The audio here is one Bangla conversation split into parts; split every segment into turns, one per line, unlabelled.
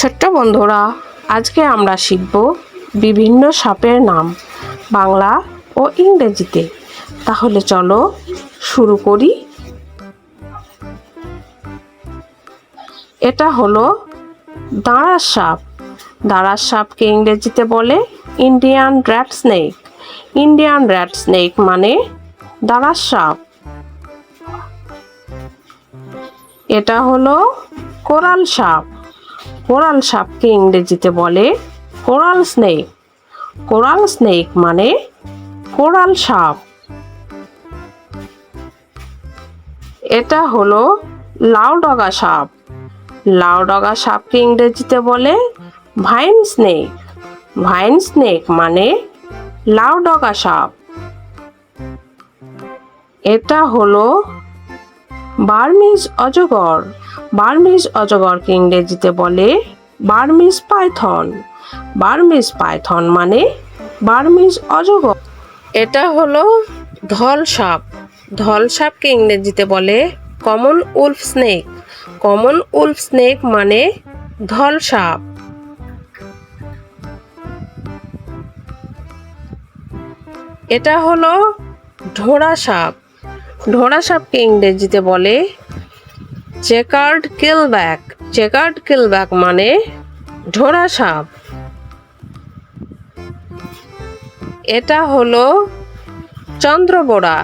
ছোট্ট বন্ধুরা, আজকে আমরা শিখব বিভিন্ন সাপের নাম বাংলা ও ইংরেজিতে। তাহলে চলো শুরু করি। এটা হলো দাঁড়ার সাপ। দাঁড়ার সাপকে ইংরেজিতে বলে Indian rat snake. Indian rat snake মানে দাঁড়ার সাপ। এটা হলো কোরাল সাপ। কোরাল সাপকে ইংরেজিতে বলে কোরাল স্নেক। কোরাল স্নেক মানে কোরাল সাপ। এটা হলো লাউডগা সাপ। লাউডগা সাপকে ইংরেজিতে বলে ভাইন স্নেক। ভাইন স্নেক মানে লাউডগা সাপ। এটা হলো বার্মিজ অজগর। বার্মিজ অজগরকে ইংরেজিতে বলে বার্মিজ পাইথন। বার্মিজ পাইথন মানে বার্মিজ অজগর। এটা হলো ধল সাপ। ধল সাপকে ইংরেজিতে বলে common Wolf snake. Common Wolf snake মানে ধল সাপ। এটা হলো ঢোড়া সাপ। ঢোড়া সাপকে ইংরেজিতে বলে চেকার্ড কিলব্যাক। চেকার্ড কিলব্যাক মানে ঢোড়া সাপ। এটা হলো চন্দ্রবোড়া।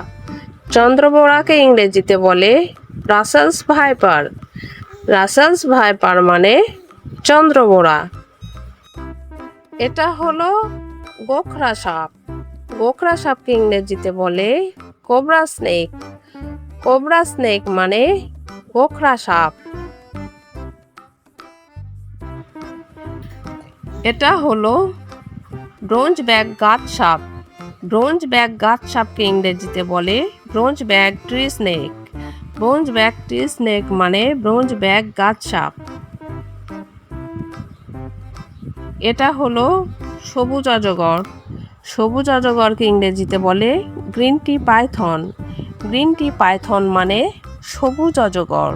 চন্দ্রবোড়াকে ইংরেজিতে বলে রাসেলস ভাইপার। রাসেলস ভাইপার মানে চন্দ্রবোড়া। এটা হলো গোখরা সাপ। গোখরা সাপকে ইংরেজিতে বলে কোবরা স্নেক। কোবরা স্নেক মানে গোখরা সাপ। এটা হলো ব্রোঞ্জ ব্যাক গাছ সাপ। ব্রোঞ্জ ব্যাক গাছ সাপকে ইংরেজিতে বলে bronze back tree snake. Bronze back tree snake মানে ব্রোঞ্জ ব্যাক গাছ সাপ। এটা হলো সবুজ অজগর। সবুজ অজগরকে ইংরেজিতে বলে green tea Python. Green tea Python মানে সবুজ অজগর।